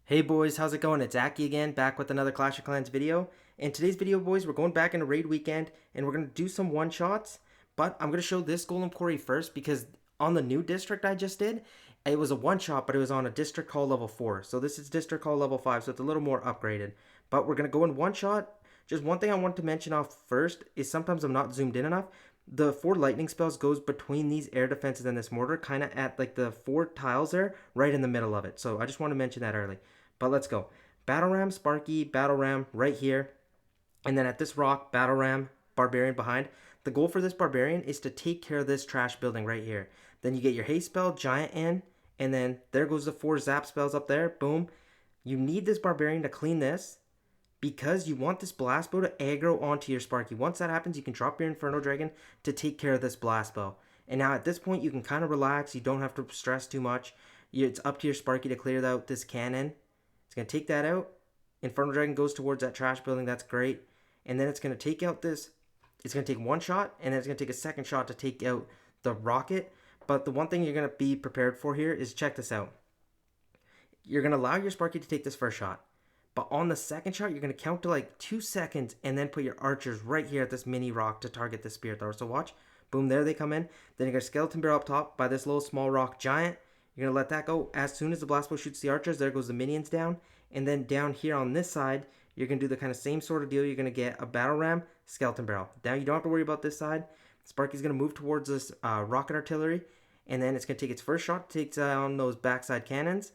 Hey boys, how's it going? It's Aki again, back with another Clash of Clans video. In today's video, boys, we're going back into Raid Weekend, and we're going to do some one-shots, but I'm going to show this Golem Quarry first, because on the new district I just did, it was a one-shot, but it was on a district call level 4. So this is district call level 5, so it's a little more upgraded. But we're going to go in one-shot. Just one thing I want to mention off first is sometimes I'm not zoomed in enough. The 4 lightning spells goes between these air defenses and this mortar, kind of at like the 4 tiles there, right in the middle of it. So I just want to mention that early. But let's go. Battle Ram, Sparky, Battle Ram right here. And then at this rock, Battle Ram, Barbarian behind. The goal for this Barbarian is to take care of this trash building right here. Then you get your haste spell, Giant in, and then there goes the 4 zap spells up there. Boom. You need this Barbarian to clean this because you want this blast bow to aggro onto your Sparky. Once that happens, you can drop your Inferno Dragon to take care of this blast bow. And now at this point, you can kind of relax. You don't have to stress too much. It's up to your Sparky to clear out this cannon. It's going to take that out. Inferno Dragon goes towards that trash building. That's great. And then it's going to take out this. It's going to take one shot, and then it's going to take a second shot to take out the rocket. But the one thing you're going to be prepared for here is, check this out. You're going to allow your Sparky to take this first shot. But on the second shot, you're going to count to like 2 seconds and then put your archers right here at this mini rock to target the spear thrower. So watch. Boom, there they come in. Then you got a skeleton barrel up top by this little small rock giant. You're going to let that go. As soon as the blast bow shoots the archers, there goes the minions down. And then down here on this side, you're going to do the kind of same sort of deal. You're going to get a battle ram, skeleton barrel. Now you don't have to worry about this side. Sparky's going to move towards this rocket artillery. And then it's going to take its first shot, takes down those backside cannons.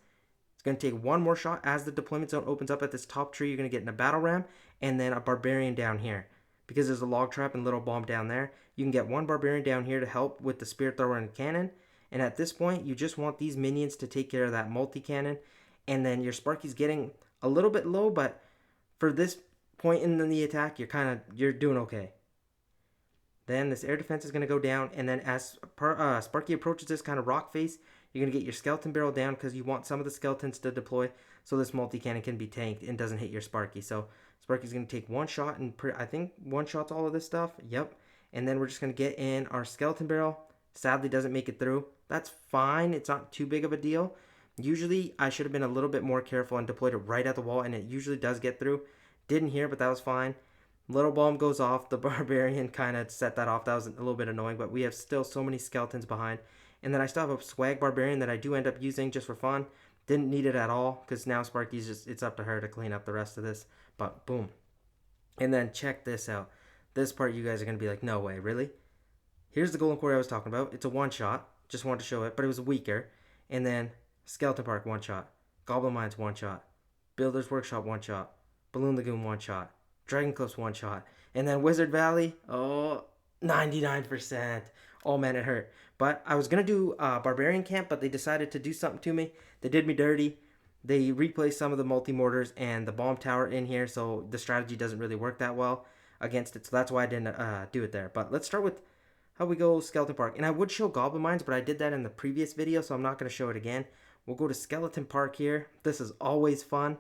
It's going to take one more shot as the deployment zone opens up at this top tree. You're going to get in a battle ram and then a barbarian down here. Because there's a log trap and little bomb down there, you can get one barbarian down here to help with the spear thrower and cannon. And at this point, you just want these minions to take care of that multi-cannon. And then your Sparky's getting a little bit low, but for this point in the attack, you're doing okay. Then this air defense is going to go down, and then as Sparky approaches this kind of rock face, you're going to get your skeleton barrel down because you want some of the skeletons to deploy so this multi-cannon can be tanked and doesn't hit your Sparky. So Sparky's going to take one shot, and I think one shot's all of this stuff. Yep. And then we're just going to get in our skeleton barrel. Sadly, doesn't make it through. That's fine. It's not too big of a deal. Usually, I should have been a little bit more careful and deployed it right at the wall, and it usually does get through. Didn't hear, but that was fine. Little bomb goes off. The barbarian kind of set that off. That was a little bit annoying, but we have still so many skeletons behind. And then I still have a swag barbarian that I do end up using just for fun. Didn't need it at all because now Sparky's just, it's up to her to clean up the rest of this. But boom. And then check this out. This part you guys are going to be like, no way, really? Here's the Golem Quarry I was talking about. It's a one-shot. Just wanted to show it, but it was weaker. And then Skeleton Park, one-shot. Goblin Mines, one-shot. Builder's Workshop, one-shot. Balloon Lagoon, one-shot. Dragon Cliffs, one-shot. And then Wizard Valley, 99%. Oh, man, it hurt. But I was going to do Barbarian Camp, but they decided to do something to me. They did me dirty. They replaced some of the multi-mortars and the bomb tower in here, so the strategy doesn't really work that well against it. So that's why I didn't do it there. But let's start with how we go Skeleton Park. And I would show Goblin Mines, but I did that in the previous video, so I'm not going to show it again. We'll go to Skeleton Park here. This is always fun.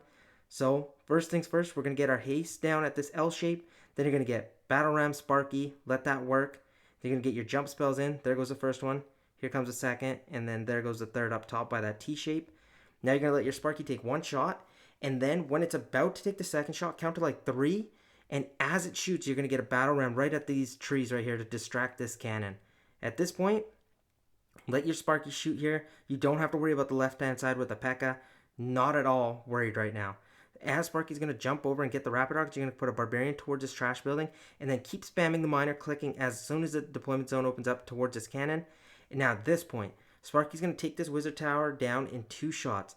So first things first, we're going to get our haste down at this L shape. Then you're going to get Battle Ram, Sparky. Let that work. Then you're going to get your jump spells in. There goes the first one. Here comes the second. And then there goes the third up top by that T shape. Now you're going to let your Sparky take one shot. And then when it's about to take the second shot, count to like 3. And as it shoots, you're going to get a battle ram right at these trees right here to distract this cannon. At this point, let your Sparky shoot here. You don't have to worry about the left-hand side with the P.E.K.K.A. Not at all worried right now. As Sparky's going to jump over and get the Rapid Arcs, you're going to put a Barbarian towards this trash building. And then keep spamming the miner, clicking as soon as the deployment zone opens up towards this cannon. And now at this point, Sparky's going to take this Wizard Tower down in 2 shots.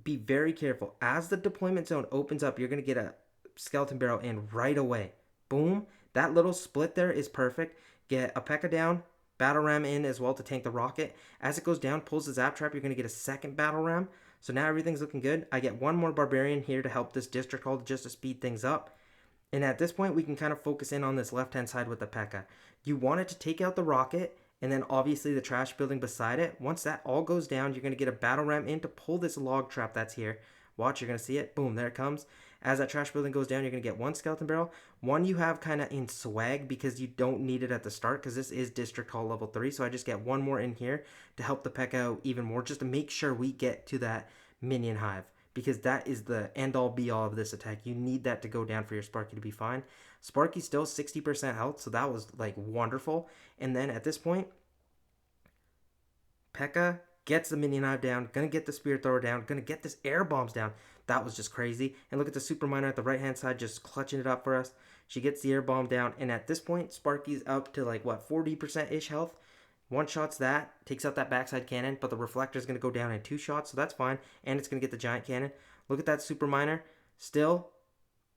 Be very careful. As the deployment zone opens up, you're going to get a skeleton barrel in right away. Boom. That little split there is perfect. Get a P.E.K.K.A. down. Battle ram in as well to tank the rocket. As it goes down, pulls the zap trap, you're going to get a second battle ram. So now everything's looking good. I get one more barbarian here to help this district hold just to speed things up. And at this point, we can kind of focus in on this left-hand side with the P.E.K.K.A. You want it to take out the rocket and then obviously the trash building beside it. Once that all goes down, you're going to get a battle ram in to pull this log trap that's here. Watch, you're going to see it. Boom, there it comes. As that trash building goes down, you're going to get one skeleton barrel. One you have kind of in swag because you don't need it at the start because this is District Hall level 3. So I just get one more in here to help the P.E.K.K.A. out even more just to make sure we get to that minion hive. because that is the end-all be-all of this attack. You need that to go down for your Sparky to be fine. Sparky's still 60% health, so that was like wonderful. And then at this point, P.E.K.K.A gets the minion hive down, gonna get the spirit thrower down, gonna get this air bombs down. That was just crazy. And look at the super miner at the right hand side just clutching it up for us. She gets the air bomb down, and at this point, Sparky's up to like what, 40% ish health. One shot's that, takes out that backside cannon, but the reflector is going to go down in 2 shots, so that's fine. And it's going to get the giant cannon. Look at that super miner, still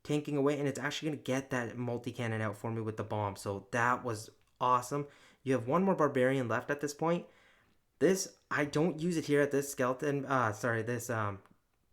tanking away, and it's actually going to get that multi-cannon out for me with the bomb. So that was awesome. You have one more barbarian left at this point. This, I don't use it here at this skeleton,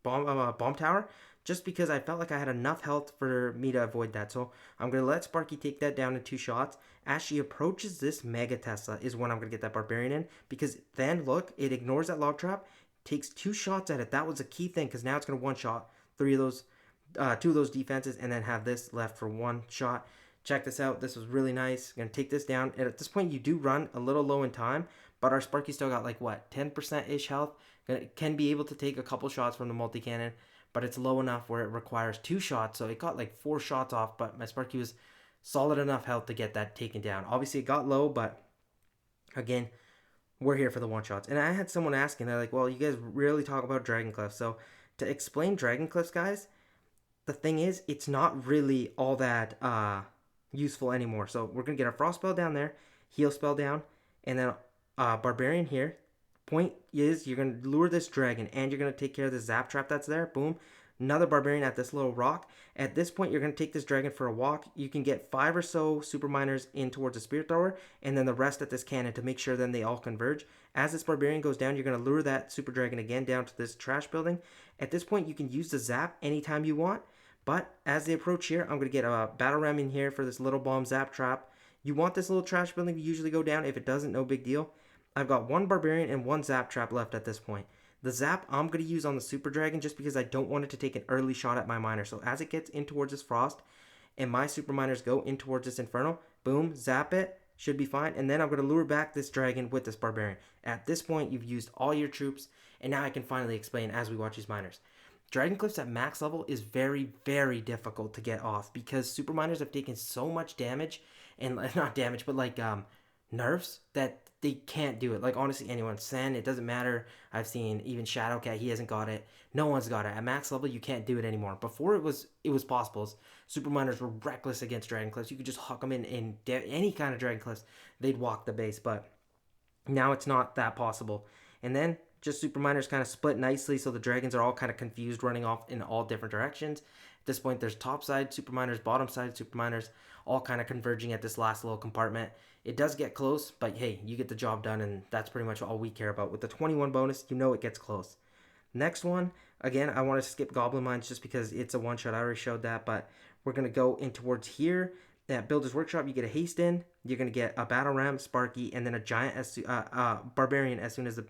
bomb tower, just because I felt like I had enough health for me to avoid that. So I'm going to let Sparky take that down in 2 shots. As she approaches this Mega Tesla is when I'm going to get that Barbarian in, because then, look, it ignores that log trap, takes 2 shots at it. That was a key thing, because now it's going to one-shot 2 of those defenses, and then have this left for 1 shot. Check this out. This was really nice. Going to take this down. And at this point, you do run a little low in time, but our Sparky still got like, what, 10%-ish health? Can be able to take a couple shots from the multi-cannon, but it's low enough where it requires 2 shots, so it got like 4 shots off, but my Sparky was solid enough health to get that taken down. Obviously, it got low, but again, we're here for the one-shots. And I had someone asking, they're like, well, you guys rarely talk about Dragon Cliff. So to explain Dragon Cliffs, guys, the thing is, it's not really all that useful anymore. So we're going to get our Frost Spell down there, Heal Spell down, and then Barbarian here. Point is, you're going to lure this dragon, and you're going to take care of the Zap Trap that's there. Boom. Another Barbarian at this little rock. At this point, you're going to take this dragon for a walk. You can get 5 or so Super Miners in towards the Spirit Thrower, and then the rest at this cannon to make sure then they all converge. As this Barbarian goes down, you're going to lure that Super Dragon again down to this trash building. At this point, you can use the Zap anytime you want, but as they approach here, I'm going to get a Battle Ram in here for this little bomb Zap Trap. You want this little trash building to usually go down. If it doesn't, no big deal. I've got 1 Barbarian and 1 Zap Trap left at this point. The Zap I'm going to use on the Super Dragon just because I don't want it to take an early shot at my miner. So as it gets in towards this Frost and my Super Miners go in towards this Inferno, boom, zap it, should be fine. And then I'm going to lure back this Dragon with this Barbarian. At this point, you've used all your troops, and now I can finally explain as we watch these miners. Dragon Cliffs at max level is very, very difficult to get off because Super Miners have taken so much damage, and not damage, but like nerfs that they can't do it. Like, honestly, anyone. Sen, it doesn't matter. I've seen even Shadowcat, he hasn't got it. No one's got it. At max level, you can't do it anymore. Before it was possible. Super Miners were reckless against Dragon Cliffs. You could just huck them in any kind of Dragon Cliffs. They'd walk the base, but now it's not that possible. And then just Super Miners kind of split nicely, so the Dragons are all kind of confused, running off in all different directions. At this point, there's top side Super Miners, bottom side Super Miners, all kind of converging at this last little compartment. It does get close, but hey, you get the job done, and that's pretty much all we care about. With the 21 bonus, you know it gets close. Next one, again, I want to skip Goblin Mines just because it's a one-shot. I already showed that, but we're going to go in towards here. At Builder's Workshop, you get a Haste in. You're going to get a Battle Ram, Sparky, and then a Giant Barbarian as soon as the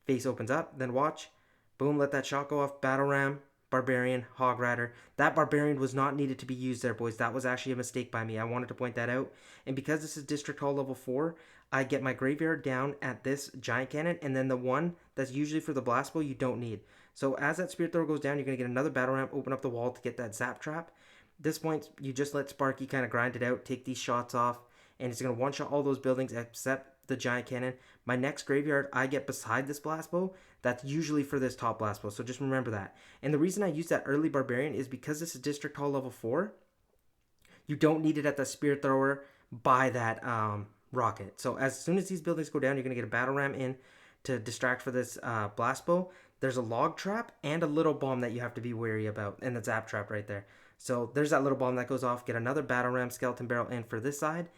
face opens up. Then watch. Boom, let that shot go off. Battle Ram, Barbarian, Hog Rider. That Barbarian was not needed to be used there, boys. That was actually a mistake by me. I wanted to point that out. And because this is District Hall level 4, I get my graveyard down at this Giant Cannon, and then the one that's usually for the Blast Bow you don't need. So as that Spirit Thrower goes down, you're going to get another Battle Ramp, open up the wall to get that Zap Trap. At this point, you just let Sparky kind of grind it out, take these shots off, and it's going to one-shot all those buildings except the Giant Cannon. My next graveyard I get beside this Blast Bow, that's usually for this top Blast Bow, so just remember that. And the reason I use that early Barbarian is because this is District Hall level 4, you don't need it at the Spirit Thrower by that rocket. So as soon as these buildings go down, you're going to get a Battle Ram in to distract for this Blast Bow. There's a Log Trap and a Little Bomb that you have to be wary about, and the Zap Trap right there. So there's that Little Bomb that goes off. Get another Battle Ram Skeleton Barrel in for this side.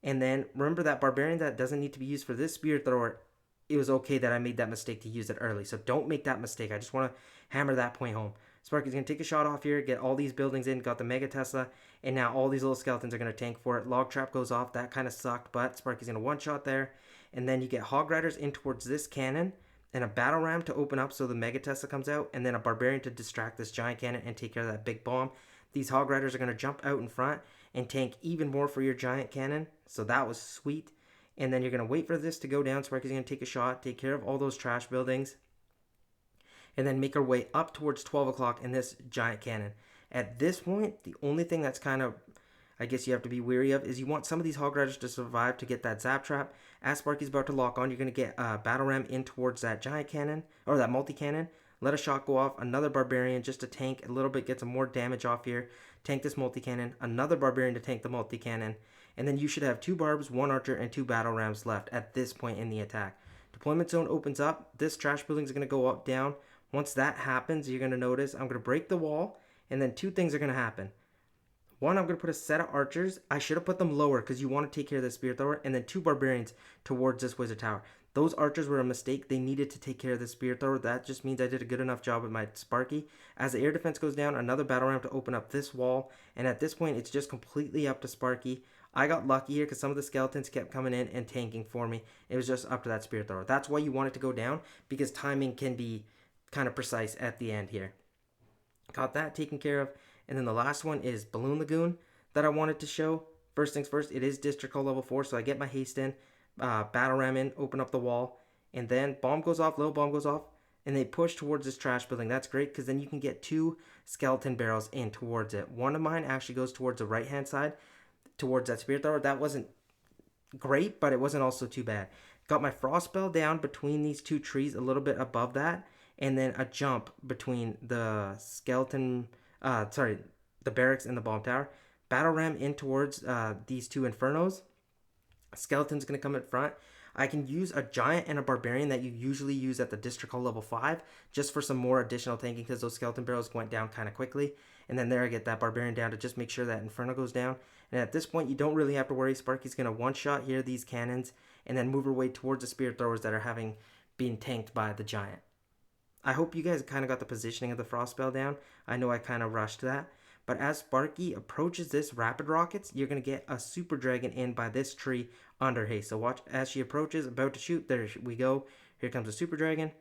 And then remember that Barbarian that doesn't need to be used for this Spirit Thrower, it was okay that I made that mistake to use it early. So don't make that mistake. I just want to hammer that point home. Sparky's going to take a shot off here, get all these buildings in, got the Mega Tesla, and now all these little skeletons are going to tank for it. Log Trap goes off. That kind of sucked, but Sparky's going to one-shot there. And then you get Hog Riders in towards this cannon, and a Battle Ram to open up so the Mega Tesla comes out, and then a Barbarian to distract this Giant Cannon and take care of that big bomb. These Hog Riders are going to jump out in front and tank even more for your Giant Cannon, so that was sweet. And then you're going to wait for this to go down. Sparky's going to take a shot, take care of all those trash buildings. and then make our way up towards 12 o'clock in this giant cannon. At this point, the only thing that's kind of, I guess you have to be wary of is you want some of these Hog Riders to survive to get that Zap Trap. As Sparky's about to lock on, you're going to get a Battle Ram in towards that giant cannon, or that multi-cannon. Let a shot go off, another Barbarian just to tank a little bit, get some more damage off here. Tank this multi-cannon, another Barbarian to tank the multi-cannon. And then you should have 2 Barbs, 1 Archer, and 2 Battle Rams left at this point in the attack. Deployment zone opens up. This trash building is going to go up, down. Once that happens, you're going to notice I'm going to break the wall, and then 2 things are going to happen. One, I'm going to put a set of archers. I should have put them lower because you want to take care of the spear thrower. And then 2 barbarians towards this wizard tower. Those archers were a mistake. They needed to take care of the spear thrower. That just means I did a good enough job with my Sparky. As the air defense goes down, another battle ram to open up this wall. And at this point, it's just completely up to Sparky. I got lucky here because some of the skeletons kept coming in and tanking for me. It was just up to that spear thrower. That's why you want it to go down, because timing can be kind of precise at the end here. Got that taken care of. And then the last one is Balloon Lagoon that I wanted to show. First things first, it is District Hall level 4, so I get my haste in, battle ram in, open up the wall, and then bomb goes off, little bomb goes off, and they push towards this trash building. That's great because then you can get 2 skeleton barrels in towards it. One of mine actually goes towards the right-hand side, towards that spear thrower. That wasn't great, but it wasn't also too bad. Got my frost spell down between these 2 trees, a little bit above that, and then a jump between the the barracks and the bomb tower. Battle ram in towards these 2 infernos. Skeleton's going to come in front. I can use a giant and a barbarian that you usually use at the district hall level 5 just for some more additional tanking because those skeleton barrels went down kind of quickly. And then there I get that barbarian down to just make sure that inferno goes down. And at this point you don't really have to worry. Sparky's going to one-shot here these cannons and then move her way towards the spear throwers that are being tanked by the giant. I hope you guys kind of got the positioning of the frost spell down. I know I kind of rushed that. But as Sparky approaches this rapid rockets, you're going to get a super dragon in by this tree under haste. So watch as she approaches, about to shoot. There we go. Here comes the super dragon.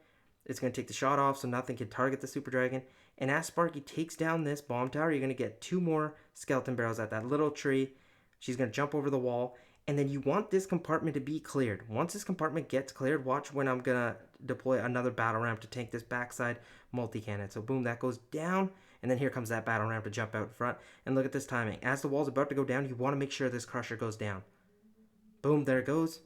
It's going to take the shot off so nothing can target the super dragon. And as Sparky takes down this bomb tower, you're going to get 2 more skeleton barrels at that little tree. She's going to jump over the wall. And then you want this compartment to be cleared. Once this compartment gets cleared, watch when I'm going to deploy another battle ram to tank this backside multi-cannon. So boom, that goes down. And then here comes that battle ram to jump out in front. And look at this timing. As the wall's about to go down, you want to make sure this crusher goes down. Boom, there it goes.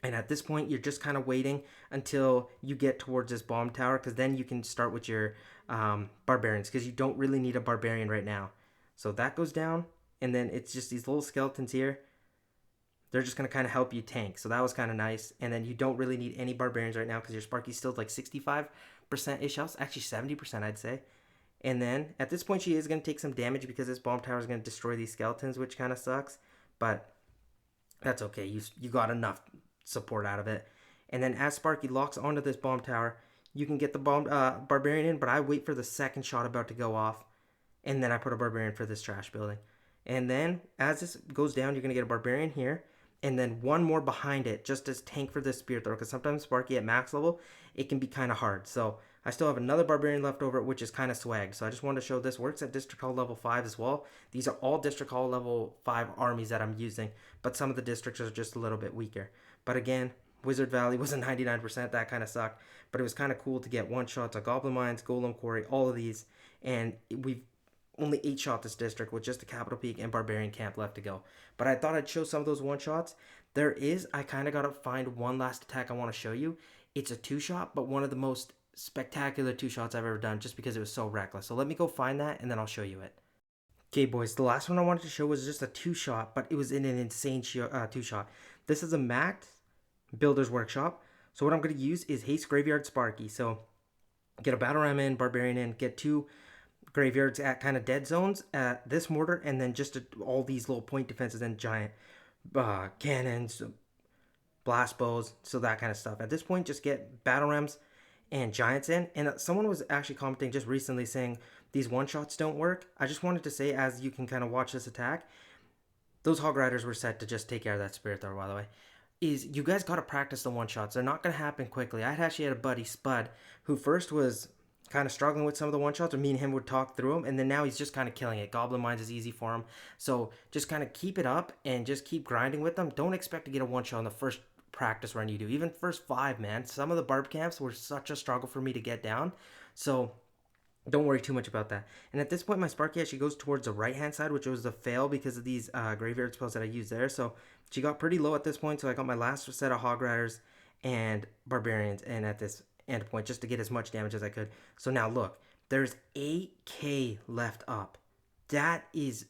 And at this point, you're just kind of waiting until you get towards this bomb tower, because then you can start with your barbarians, because you don't really need a barbarian right now. So that goes down, and then it's just these little skeletons here. They're just going to kind of help you tank. So that was kind of nice. And then you don't really need any barbarians right now because your Sparky's still like 65%-ish health. Actually 70%, I'd say. And then at this point, she is going to take some damage because this bomb tower is going to destroy these skeletons, which kind of sucks. But that's okay. You got enough support out of it. And then as Sparky locks onto this bomb tower, you can get the barbarian in, but I wait for the second shot about to go off. And then I put a barbarian for this trash building. And then as this goes down, you're going to get a barbarian here. And then 1 more behind it just as tank for this spear thrower. Because sometimes Sparky at max level, it can be kind of hard. So I still have another barbarian left over, which is kind of swag. So I just wanted to show this works at District Hall level 5 as well. These are all District Hall level 5 armies that I'm using. But some of the districts are just a little bit weaker. But again, Wizard Valley was a 99%. That kind of sucked. But it was kind of cool to get 1-shots on Goblin Mines, Golem Quarry, all of these. And we've only 8-shot this district with just the Capital Peak and Barbarian Camp left to go. But I thought I'd show some of those 1-shots. I kind of got to find one last attack I want to show you. It's a 2-shot, but one of the most spectacular 2-shots I've ever done just because it was so reckless. So let me go find that and then I'll show you it. Okay, boys, the last one I wanted to show was just a 2-shot, but it was in an insane 2-shot. This is a Max Builder's Workshop. So what I'm going to use is Haste Graveyard Sparky. So get a Battle Ram in, Barbarian in, get 2 graveyards at kind of dead zones at this mortar, and then just all these little point defenses and giant cannons, blast bows, so that kind of stuff. At this point, just get battle rams and giants in. And someone was actually commenting just recently saying these 1-shots don't work. I just wanted to say, as you can kind of watch this attack, those Hog Riders were set to just take care of that spirit thrower, by the way. You guys got to practice the 1-shots. They're not going to happen quickly. I actually had a buddy, Spud, who first was kind of struggling with some of the 1-shots, or me and him would talk through them, and then now he's just kind of killing it. Goblin Mines is easy for him. So just kind of keep it up and just keep grinding with them. Don't expect to get a 1-shot on the first practice run you do. Even first 5, man. Some of the barb camps were such a struggle for me to get down. So don't worry too much about that. And at this point, my Sparky actually goes towards the right-hand side, which was a fail because of these graveyard spells that I used there. So she got pretty low at this point, so I got my last set of Hog Riders and Barbarians in at this end point just to get as much damage as I could. So now look, there's 8k left up. That is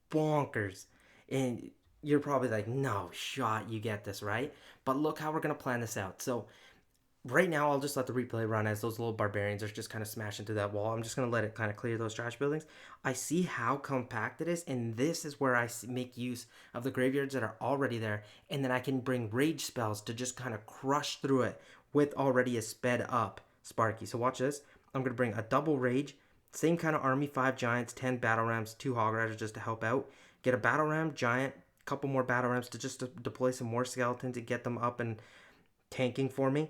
bonkers. And you're probably like, no shot you get this, right? But look how we're going to plan this out. So right now I'll just let the replay run as those little barbarians are just kind of smashing through that wall. I'm just going to let it kind of clear those trash buildings. I see how compact it is, and this is where I make use of the graveyards that are already there, and then I can bring rage spells to just kind of crush through it with already a sped up Sparky. So watch this. I'm going to bring a double rage, same kind of army, 5 giants, 10 battle rams, 2 hog riders just to help out. Get a battle ram, giant, couple more battle rams to deploy some more skeletons and get them up and tanking for me.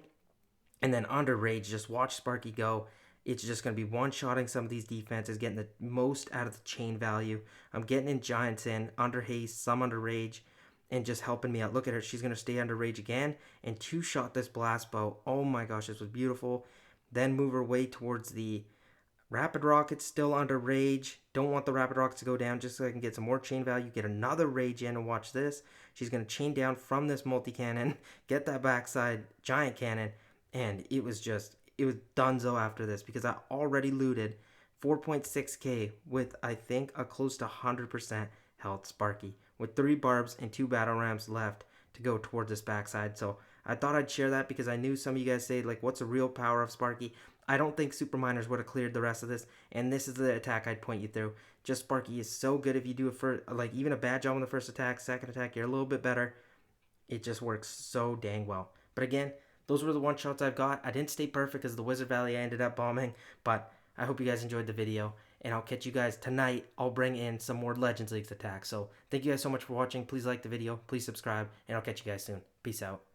And then under rage, just watch Sparky go. It's just going to be one-shotting some of these defenses, getting the most out of the chain value. I'm getting in giants in, under haste, some under rage, and just helping me out. Look at her. She's going to stay under rage again and 2-shot this blast bow. Oh my gosh, this was beautiful. Then move her way towards the rapid rockets, still under rage. Don't want the rapid rockets to go down just so I can get some more chain value. Get another rage in and watch this. She's going to chain down from this multi-cannon, get that backside giant cannon. And it was dunzo after this because I already looted 4.6k with, I think, a close to 100% health Sparky with 3 barbs and 2 battle rams left to go towards this backside. So I thought I'd share that because I knew some of you guys say, like, what's the real power of Sparky? I don't think Super Miners would have cleared the rest of this, and this is the attack I'd point you through. Just Sparky is so good if you do it for, like, even a bad job on the first attack, second attack, you're a little bit better. It just works so dang well. But again, those were the one-shots I've got. I didn't stay perfect because the Wizard Valley I ended up bombing, but I hope you guys enjoyed the video, and I'll catch you guys tonight. I'll bring in some more Legends Leagues attacks. So thank you guys so much for watching. Please like the video, please subscribe, and I'll catch you guys soon. Peace out.